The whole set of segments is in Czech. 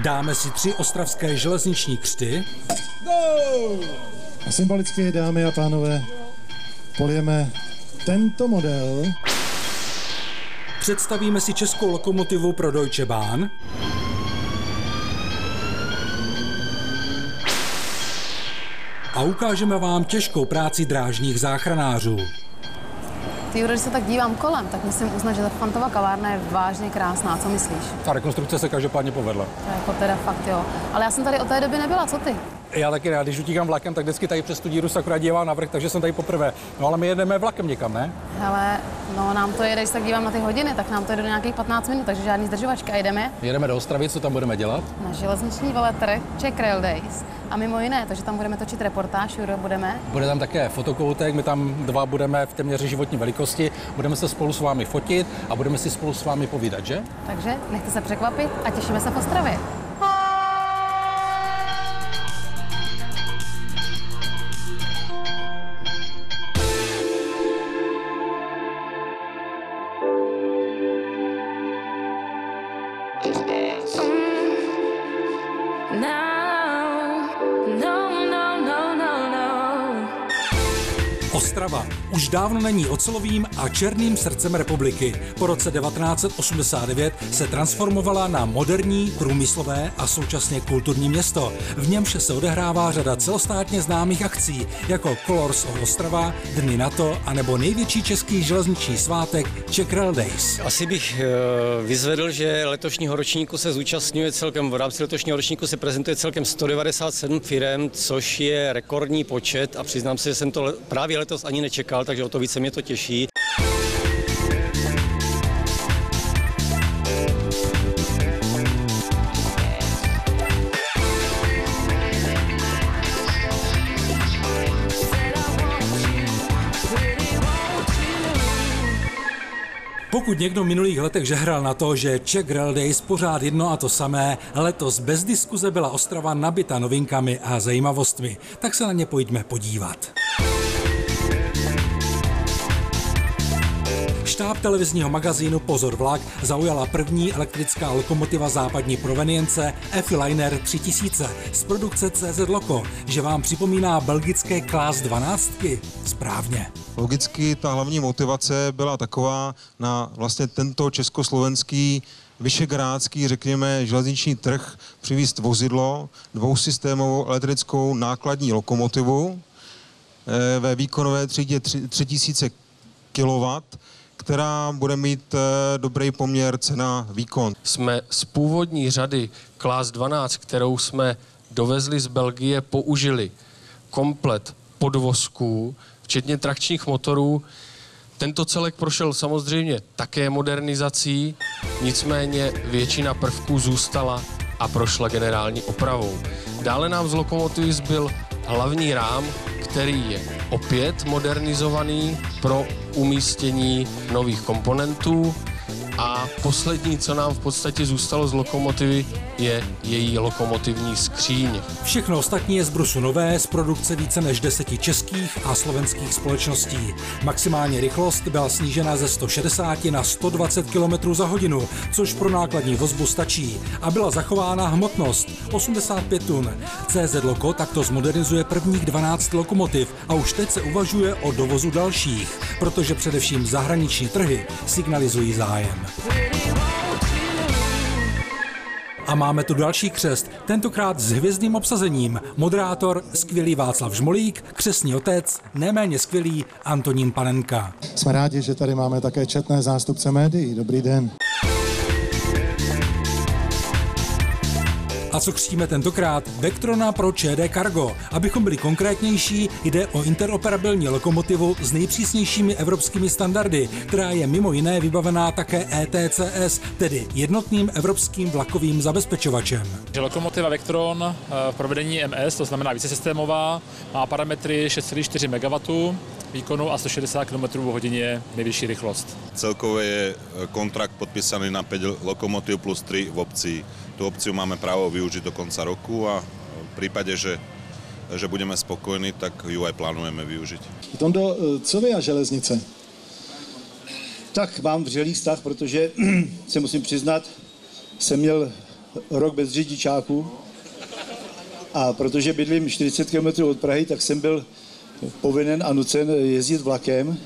Dáme si 3 ostravské železniční křty. A symbolicky, dámy a pánové, polijeme tento model. Představíme si českou lokomotivu pro Deutsche Bahn. A ukážeme vám těžkou práci drážních záchranářů. Ty, když se tak dívám kolem, tak musím uznat, že ta Fantova kavárna je vážně krásná. Co myslíš? Ta rekonstrukce se každopádně povedla. To je jako teda fakt, jo. Ale já jsem tady od té doby nebyla, co ty? Já taky rád, když utíkám vlakem, tak vždycky tady přes tu díru se akorát dívám navrch, takže jsem tady poprvé. No ale my jedeme vlakem někam, ne? Hele, no nám to jede, když se tak dívám na ty hodiny, tak nám to jede do nějakých 15 minut, takže žádný zdržovačky. A jdeme? Jedeme do Ostravy, co tam budeme dělat? Na železniční veletrh Czech Rail Days. A mimo jiné, takže tam budeme točit reportáž, Juro, budeme? Bude tam také fotokoutek, my tam 2 budeme v téměř životní velikosti, budeme se spolu s vámi fotit a budeme si spolu s vámi povídat, že? Takže nechte se překvapit a těšíme se v Ostravě. Ostrava už dávno není ocelovým a černým srdcem republiky. Po roce 1989 se transformovala na moderní, průmyslové a současně kulturní město. V němž se odehrává řada celostátně známých akcí, jako Colors of Ostrava, Dny NATO anebo největší český železniční svátek Czech Rail Days. Asi bych vyzvedl, že letošního ročníku se zúčastňuje celkem, v rámci letošního ročníku se prezentuje celkem 197 firem, což je rekordní počet a přiznám se, že jsem to právě letos ani nečekal, takže o to více mě to těší. Pokud někdo v minulých letech žehral na to, že Czech Rail Days pořád jedno a to samé, letos bez diskuze byla Ostrava nabita novinkami a zajímavostmi, tak se na ně pojďme podívat. Štáb televizního magazínu Pozor vlak zaujala první elektrická lokomotiva západní provenience Effi-Liner 3000 z produkce CZ Loco, že vám připomíná belgické Class 12. Správně. Logicky ta hlavní motivace byla taková na vlastně tento československý vyšegrádský, řekněme, železniční trh přivést vozidlo, dvousystémovou elektrickou nákladní lokomotivu ve výkonové třídě 3000 kW, která bude mít dobrý poměr cena-výkon. Jsme z původní řady Class 12, kterou jsme dovezli z Belgie, použili komplet podvozků, včetně trakčních motorů. Tento celek prošel samozřejmě také modernizací, nicméně většina prvků zůstala a prošla generální opravou. Dále nám z lokomotivy zbyl hlavní rám, který je opět modernizovaný pro umístění nových komponentů. A poslední, co nám v podstatě zůstalo z lokomotivy, je její lokomotivní skříň. Všechno ostatní je z brusu nové, z produkce více než 10 českých a slovenských společností. Maximální rychlost byla snížena ze 160 na 120 km za hodinu, což pro nákladní vozbu stačí. A byla zachována hmotnost 85 tun. CZ Loco takto zmodernizuje prvních 12 lokomotiv a už teď se uvažuje o dovozu dalších, protože především zahraniční trhy signalizují zájem. A máme tu další křest, tentokrát s hvězdným obsazením. Moderátor skvělý Václav Žmolík, křestní otec, neméně skvělý Antonín Panenka. Jsme rádi, že tady máme také četné zástupce médií. Dobrý den. A co křtíme tentokrát? Vectrona pro ČD Cargo. Abychom byli konkrétnější, jde o interoperabilní lokomotivu s nejpřísnějšími evropskými standardy, která je mimo jiné vybavená také ETCS, tedy jednotným evropským vlakovým zabezpečovačem. Lokomotiva Vectron v provedení MS, to znamená vícesystémová, má parametry 6,4 MW výkonu a 160 km/h nejvyšší rychlost. Celkově je kontrakt podpísaný na 5 lokomotív plus 3 v opcii. Tu opciu máme právo využiť do konca roku a v prípade, že že budeme spokojní, tak ju aj plánujeme využiť. Tondo, co vy a železnice? Tak mám vřelý vztah, protože se musím přiznat, jsem měl rok bez řidičáku a protože bydlím 40 km od Prahy, tak jsem byl povinen a nucen jezdit vlakem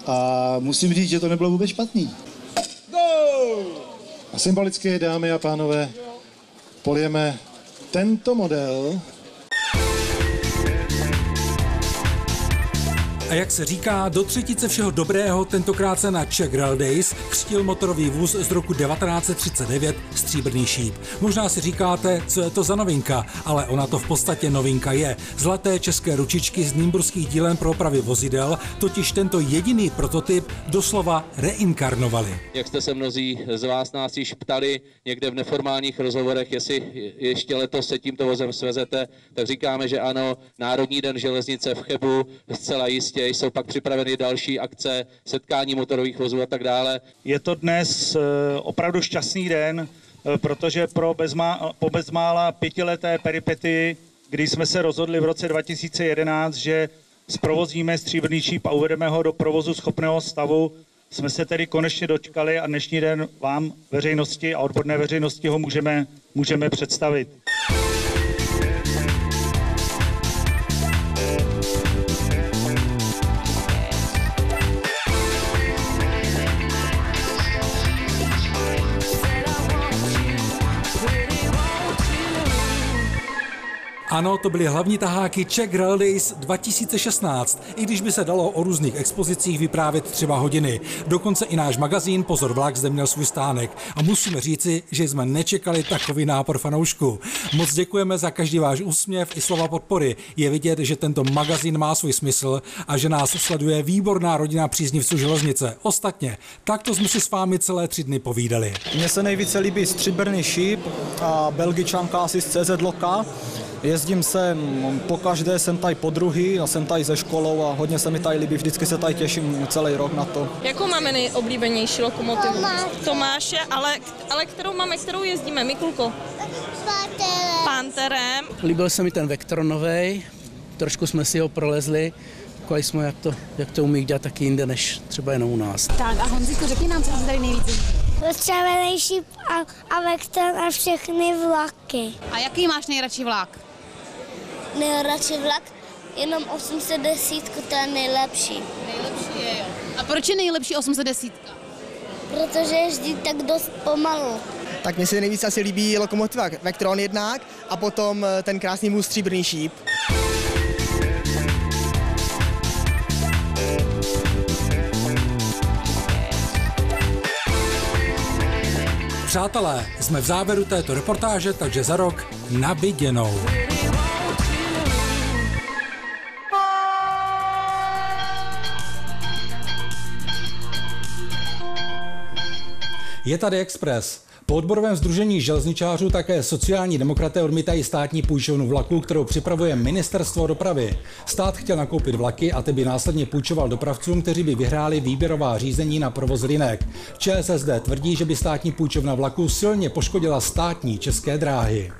a musím říct, že to nebylo vůbec špatný. A symbolicky, dámy a pánové, polijeme tento model. A jak se říká, do třetice všeho dobrého tentokrát se na Czech Rail Days křtil motorový vůz z roku 1939 Stříbrný šíp. Možná si říkáte, co je to za novinka, ale ona to v podstatě novinka je. Zlaté české ručičky z nymburských dílen pro opravy vozidel totiž tento jediný prototyp doslova reinkarnovali. Jak jste se mnozí z vás nás již ptali někde v neformálních rozhovorech, jestli ještě letos se tímto vozem svezete, tak říkáme, že ano, Národní den železnice v Chebu zcela jistě. Jsou pak připraveny další akce, setkání motorových vozů a tak dále. Je to dnes opravdu šťastný den, protože po bezmála 5leté peripety, kdy jsme se rozhodli v roce 2011, že zprovozíme Stříbrný šíp a uvedeme ho do provozu schopného stavu, jsme se tedy konečně dočkali a dnešní den vám, veřejnosti a odborné veřejnosti, ho můžeme představit. Ano, to byly hlavní taháky Czech Rail Days 2016, i když by se dalo o různých expozicích vyprávět třeba hodiny. Dokonce i náš magazín Pozor vlak zde měl svůj stánek. A musíme říci, že jsme nečekali takový nápor fanoušků. Moc děkujeme za každý váš úsměv i slova podpory. Je vidět, že tento magazín má svůj smysl a že nás sleduje výborná rodina příznivců železnice. Ostatně, takto jsme si s vámi celé 3 dny povídali. Mně se nejvíce líbí Stříbrný šíp a Belgičanka asi z CZ Loka. Jezdím sem, pokaždé jsem tady podruhý a jsem tady ze školou a hodně se mi tady líbí, vždycky se tady těším celý rok na to. Jakou máme nejoblíbenější lokomotivu? Tomáše, ale kterou jezdíme, Mikulko? Panterem. Líbil se mi ten Vektor novej, trošku jsme si ho prolezli, koukali jsme, jak to umí dělat taky jinde, než třeba jenom u nás. Tak a Honzíku, řekni nám, co se tady nejvíce. Stříbrný šíp a Vektor a všechny vlaky. A jaký máš nejradši vlak? Nejradši vlak? Jenom 810, to je nejlepší. Nejlepší je, jo. A proč je nejlepší 810? Protože jezdí tak dost pomalu. Tak mně se nejvíc asi líbí lokomotiva Vectron jednak a potom ten krásný vůz Stříbrný šíp. Přátelé, jsme v závěru této reportáže, takže za rok na viděnou. Je tady Express. Po odborovém sdružení železničářů také sociální demokraté odmítají státní půjčovnu vlaků, kterou připravuje Ministerstvo dopravy. Stát chtěl nakoupit vlaky a ty by následně půjčoval dopravcům, kteří by vyhráli výběrová řízení na provoz linek. ČSSD tvrdí, že by státní půjčovna vlaků silně poškodila státní České dráhy.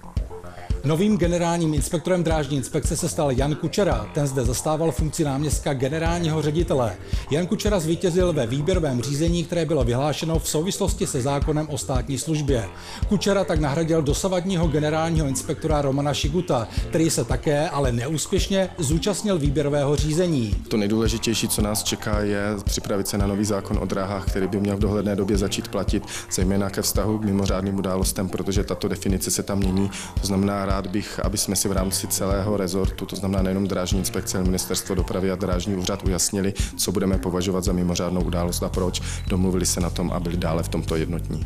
Novým generálním inspektorem drážní inspekce se stal Jan Kučera. Ten zde zastával funkci náměstka generálního ředitele. Jan Kučera zvítězil ve výběrovém řízení, které bylo vyhlášeno v souvislosti se zákonem o státní službě. Kučera tak nahradil dosavadního generálního inspektora Romana Šiguta, který se také, ale neúspěšně, zúčastnil výběrového řízení. To nejdůležitější, co nás čeká, je připravit se na nový zákon o dráhách, který by měl v dohledné době začít platit, zejména ke vztahu k mimořádným událostem, protože tato definice se tam mění. To znamená, rád bych, aby jsme si v rámci celého rezortu, to znamená nejenom drážní inspekce, Ministerstvo dopravy a drážní úřad, ujasnili, co budeme považovat za mimořádnou událost a proč. Domluvili se na tom a byli dále v tomto jednotní.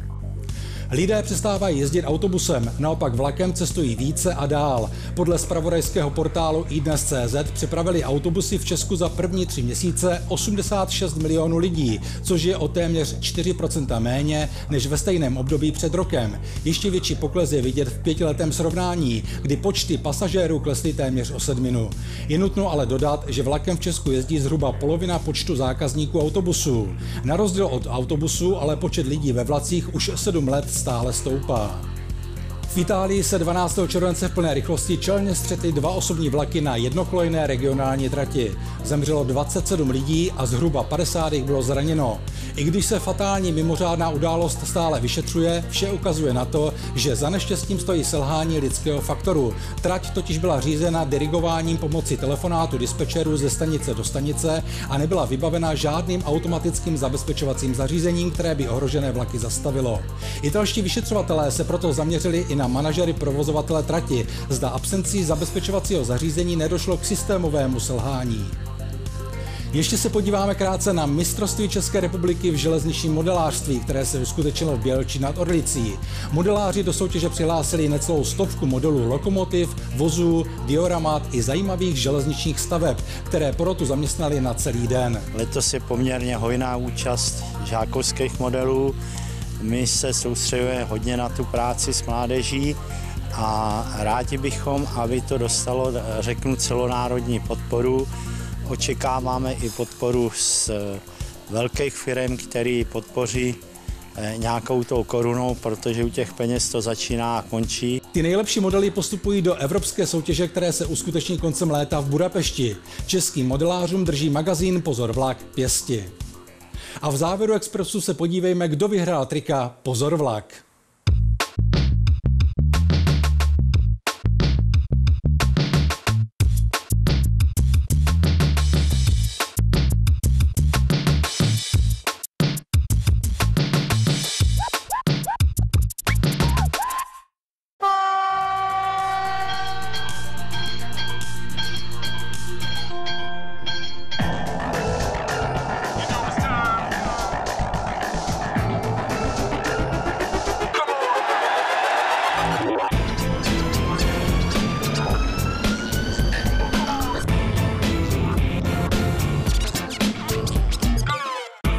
Lidé přestávají jezdit autobusem, naopak vlakem cestují více a dál. Podle zpravodajského portálu iDnes.cz připravili autobusy v Česku za první 3 měsíce 86 milionů lidí, což je o téměř 4% méně než ve stejném období před rokem. Ještě větší pokles je vidět v 5letém srovnání, kdy počty pasažérů klesly téměř o 7. Je nutno ale dodat, že vlakem v Česku jezdí zhruba polovina počtu zákazníků autobusů. Na rozdíl od autobusů ale počet lidí ve vlacích už 7 let stále stoupá. V Itálii se 12. července v plné rychlosti čelně střetly 2 osobní vlaky na jednokolejné regionální trati. Zemřelo 27 lidí a zhruba 50 jich bylo zraněno. I když se fatální mimořádná událost stále vyšetřuje, vše ukazuje na to, že za neštěstím stojí selhání lidského faktoru. Trať totiž byla řízena dirigováním pomocí telefonátu dispečerů ze stanice do stanice a nebyla vybavena žádným automatickým zabezpečovacím zařízením, které by ohrožené vlaky zastavilo. Italští vyšetřovatelé se proto zaměřili i na manažery provozovatele trati. Zda absencí zabezpečovacího zařízení nedošlo k systémovému selhání. Ještě se podíváme krátce na mistrovství České republiky v železničním modelářství, které se uskutečnilo v Bělči nad Orlicí. Modeláři do soutěže přihlásili necelou 100 modelů lokomotiv, vozů, dioramat i zajímavých železničních staveb, které porotu zaměstnali na celý den. Letos je poměrně hojná účast žákovských modelů. My se soustředujeme hodně na tu práci s mládeží a rádi bychom, aby to dostalo, řeknu, celonárodní podporu. Očekáváme i podporu z velkých firm, který podpoří nějakou tou korunou, protože u těch peněz to začíná a končí. Ty nejlepší modely postupují do evropské soutěže, které se uskuteční koncem léta v Budapešti. Českým modelářům drží magazín Pozor vlak pěsti. A v závěru Expressu se podívejme, kdo vyhrál trika Pozor vlak.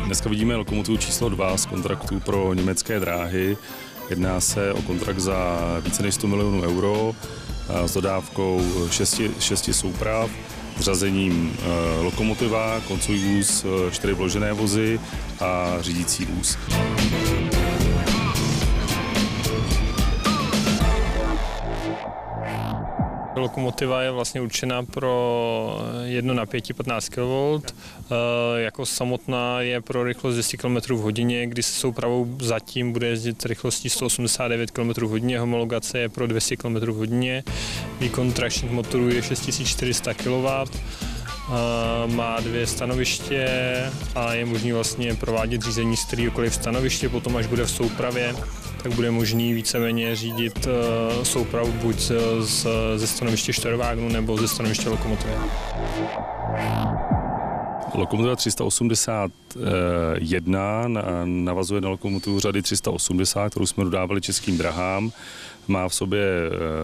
Dneska vidíme lokomotivu číslo 2 z kontraktu pro německé dráhy. Jedná se o kontrakt za více než 100 milionů euro s dodávkou 6 souprav, řazením lokomotiva, koncový vůz, 4 vložené vozy a řídící vůz. Lokomotiva je vlastně určena pro jedno napětí 15 kV. Jako samotná je pro rychlost 200 km v hodině, kdy se soupravou zatím bude jezdit rychlostí 189 km v hodině. Homologace je pro 200 km v hodině. Výkon trakčních motorů je 6400 kW. Má 2 stanoviště a je možný vlastně provádět řízení z kteréhokoliv stanoviště. Potom, až bude v soupravě, tak bude možný víceméně řídit soupravu buď ze stanoviště čtverovágnu nebo ze stanoviště lokomotivy. Lokomotiva 381 navazuje na lokomotivu řady 380, kterou jsme dodávali Českým drahám. Má v sobě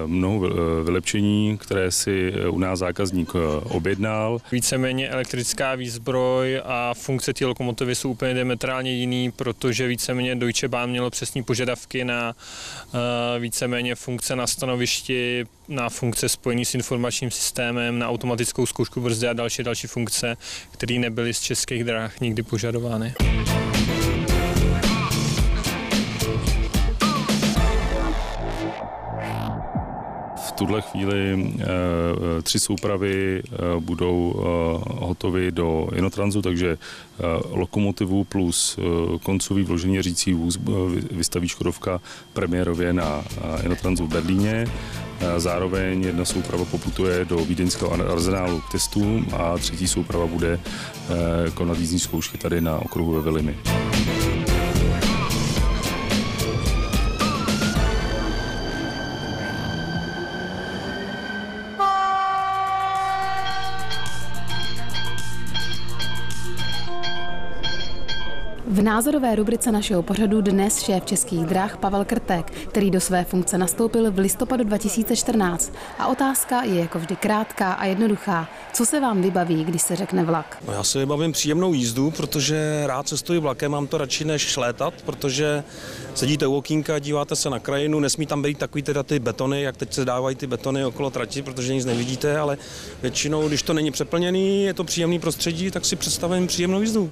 mnoho vylepšení, které si u nás zákazník objednal. Víceméně elektrická výzbroj a funkce té lokomotivy jsou úplně diametrálně jiný, protože víceméně Deutsche Bahn mělo přesné požadavky na víceméně funkce na stanovišti, na funkce spojené s informačním systémem, na automatickou zkoušku brzdy a další funkce, které nebyly z Českých drah nikdy požadovány. V tuhle chvíli 3 soupravy budou hotovy do Inotransu, takže lokomotivu plus koncový vložený řídící vůz vystaví Škodovka premiérově na Inotransu v Berlíně. Zároveň jedna souprava poputuje do vídeňského arzenálu k testům a 3. souprava bude konat jízdní zkoušky tady na okruhu ve Vilimi. V názorové rubrice našeho pořadu dnes šéf Českých drah Pavel Krtek, který do své funkce nastoupil v listopadu 2014. A otázka je jako vždy krátká a jednoduchá. Co se vám vybaví, když se řekne vlak? No, já si vybavím příjemnou jízdu, protože rád cestuji vlakem, mám to radši než létat, protože sedíte u okýnka, díváte se na krajinu, nesmí tam být takový teda ty betony, jak teď se dávají ty betony okolo trati, protože nic nevidíte, ale většinou, když to není přeplněný, je to příjemný prostředí, tak si představím příjemnou jízdu.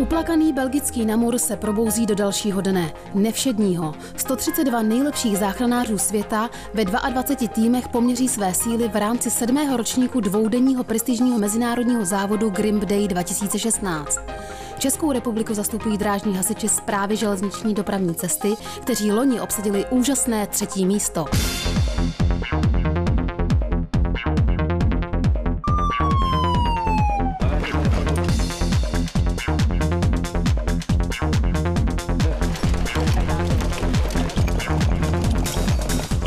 Uplakaný belgický Namur se probouzí do dalšího dne, nevšedního. 132 nejlepších záchranářů světa ve 22 týmech poměří své síly v rámci 7. ročníku dvoudenního prestižního mezinárodního závodu Grimp Day 2016. Českou republiku zastupují drážní hasiči Správy železniční dopravní cesty, kteří loni obsadili úžasné 3. místo.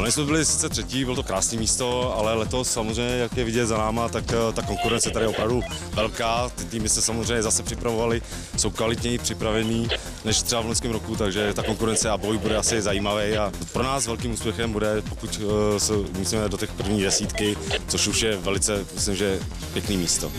Jsme byli sice třetí, bylo to krásné místo, ale letos samozřejmě, jak je vidět za náma, tak ta konkurence tady je opravdu velká. Ty týmy se samozřejmě zase připravovali, jsou kvalitněji připravení než třeba v loňském roku, takže ta konkurence a boj bude asi zajímavý a pro nás velkým úspěchem bude, pokud se musíme do těch první desítky, což už je velice, myslím, že pěkný místo.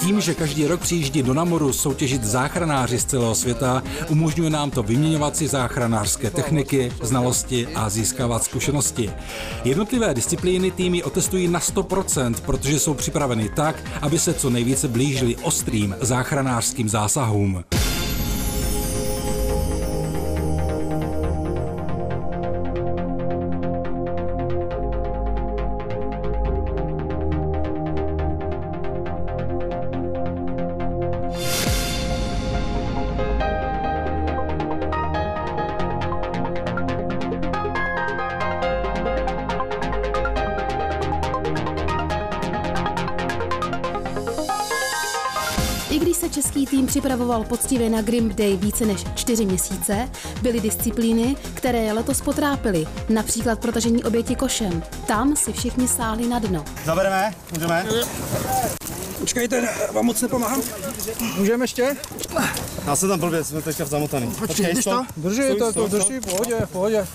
Tím, že každý rok přijíždí do Namuru soutěžit záchranáři z celého světa, umožňuje nám to vyměňovat si záchranářské techniky, znalosti a získávat zkušenosti. Jednotlivé disciplíny týmy otestují na 100%, protože jsou připraveny tak, aby se co nejvíce blížili ostrým záchranářským zásahům. I když se český tým připravoval poctivě na Grimp Day více než 4 měsíce, byly disciplíny, které je letos potrápily, například protažení oběti košem. Tam si všichni sáhli na dno. Zabereme? Můžeme? Počkejte, vám moc nepomáhám. Můžeme ještě? Já jsem tam blbě, jsme teďka zamotaný. Počkej, to? Drží, to drží, v pohodě.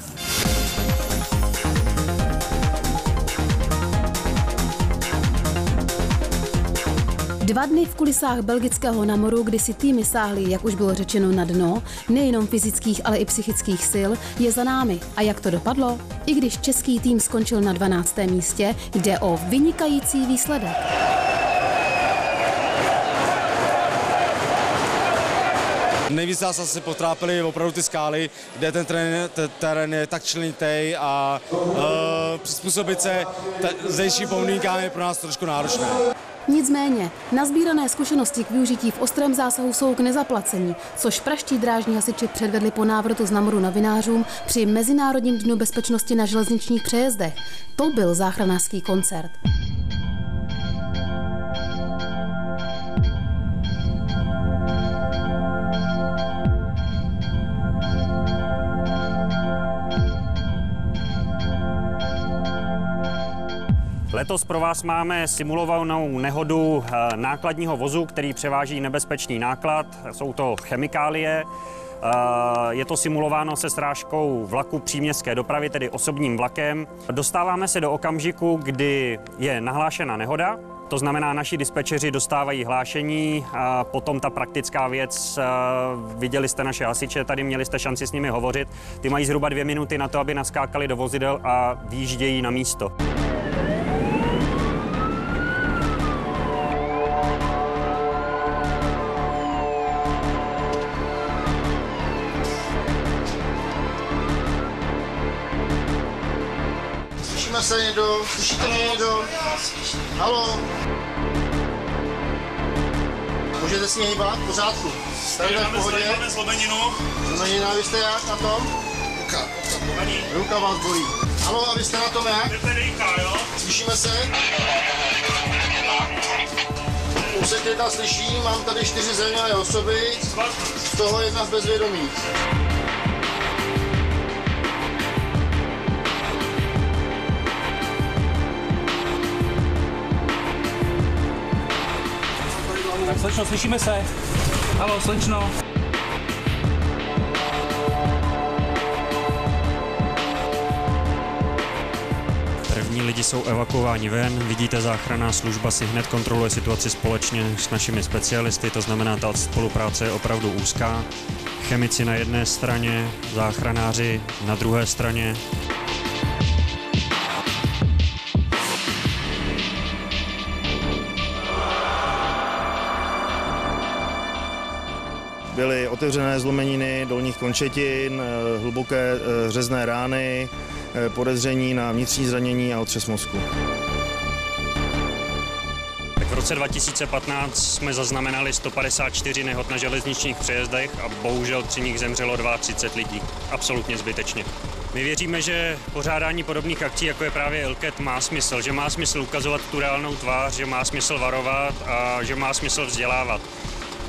Dva dny v kulisách belgického Namuru, kdy si týmy sáhly, jak už bylo řečeno, na dno, nejenom fyzických, ale i psychických sil, je za námi. A jak to dopadlo? I když český tým skončil na 12. místě, jde o vynikající výsledek. Nejvíc nás asi potrápili opravdu ty skály, kde ten terén je tak členitý a přizpůsobit se zdejším podmínkám je pro nás trošku náročné. Nicméně, nazbírané zkušenosti k využití v ostrém zásahu jsou k nezaplacení, což praští drážní hasiči předvedli po návratu z Namuru novinářům při Mezinárodním dnu bezpečnosti na železničních přejezdech. To byl záchranářský koncert. Letos pro vás máme simulovanou nehodu nákladního vozu, který převáží nebezpečný náklad. Jsou to chemikálie. Je to simulováno se srážkou vlaku příměstské dopravy, tedy osobním vlakem. Dostáváme se do okamžiku, kdy je nahlášena nehoda. To znamená, naši dispečeři dostávají hlášení, a potom ta praktická věc, viděli jste naše hasiče, tady měli jste šanci s nimi hovořit. Ty mají zhruba 2 minuty na to, aby naskákali do vozidel a vyjíždějí na místo. Slyšíme se někdo? Slyšíte mě někdo? Halo? Můžete si hýbat? V pořádku. Tady v pohodě. Zlomenina, vy jste jak na tom? Ruka vás bolí. Halo, a vy jste na tom jak? Slyšíme se? Úsek 1 slyším, mám tady 4 zraněné osoby, z toho 1 v bezvědomí. Tak slečno, slyšíme se? Haló, slečno. lidi jsou evakuováni ven. Vidíte, záchranná služba si hned kontroluje situaci společně s našimi specialisty, to znamená, ta spolupráce je opravdu úzká. Chemici na jedné straně, záchranáři na druhé straně. Byly otevřené zlomeniny dolních končetin, hluboké řezné rány, podezření na vnitřní zranění a otřes mozku. Tak v roce 2015 jsme zaznamenali 154 nehod na železničních přejezdech a bohužel při nich zemřelo 32 lidí. Absolutně zbytečně. My věříme, že pořádání podobných akcí, jako je právě ILKET, má smysl. Že má smysl ukazovat tu reálnou tvář, že má smysl varovat a že má smysl vzdělávat.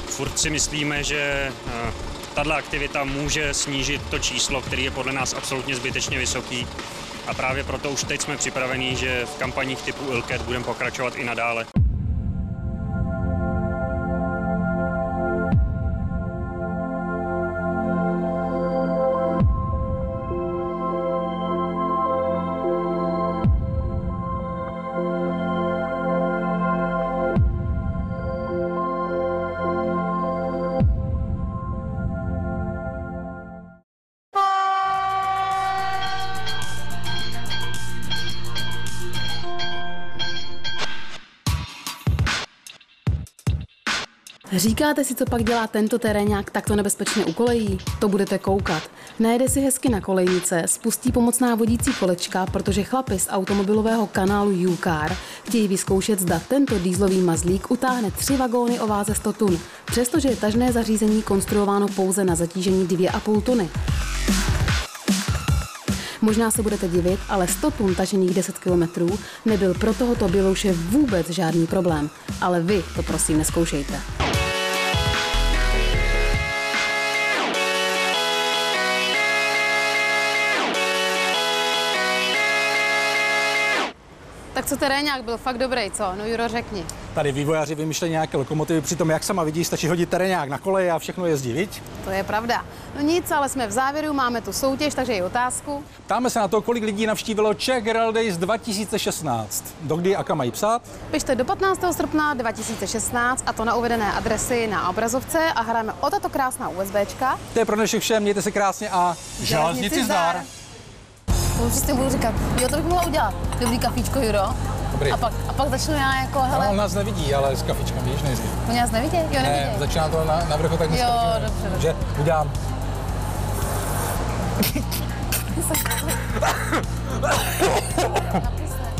Furt si myslíme, že tato aktivita může snížit to číslo, které je podle nás absolutně zbytečně vysoký. A právě proto už teď jsme připraveni, že v kampaních typu ILKET budeme pokračovat i nadále. Říkáte si, co pak dělá tento teréňák takto nebezpečně u kolejí? To budete koukat. Najede si hezky na kolejnice, spustí pomocná vodící kolečka, protože chlapi z automobilového kanálu U-Car chtějí vyzkoušet, zda tento dýzlový mazlík utáhne 3 vagóny o váze 100 tun, přestože je tažné zařízení konstruováno pouze na zatížení 2,5 tuny. Možná se budete divit, ale 100 tun tažených 10 kilometrů nebyl pro tohoto bělouše vůbec žádný problém. Ale vy to prosím nezkoušejte. Tak co teréňák byl fakt dobrý, co? No Juro, řekni. Tady vývojáři vymýšlejí nějaké lokomotivy, přitom jak sama vidíš, stačí hodit teréňák na koleje a všechno jezdí, viď? To je pravda. No nic, ale jsme v závěru, máme tu soutěž, takže i otázku. Ptáme se na to, kolik lidí navštívilo Czech Rail Days 2016. Dokdy a kam mají psát? Pište do 15. srpna 2016 a to na uvedené adresy na obrazovce a hrajeme o tato krásná USBčka. To je pro dnešek všem, mějte se krásně a železnici zdar! To přesně budu říkat, jo, to bych mohla udělat. Dobrý kafíčko, Juro. Dobrý. A pak začnu já jako, hele. No, on nás nevidí, ale s kafičkem, víš, nejezdí. Oni nás nevidí? Jo, nevidí. Ne, začíná to na vrchu, tak jo, dobře. Takže udělám.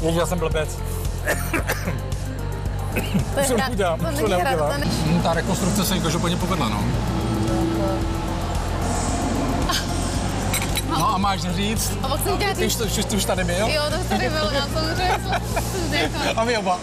Ježiš, já jsem blbec. To je hra. Ta rekonstrukce se jí každopádně povedla, no. No a máš říct? A pak jsem chtěla říct. Ty už tady byl? Jo, to už tady byl, já samozřejmě jsem A my oba.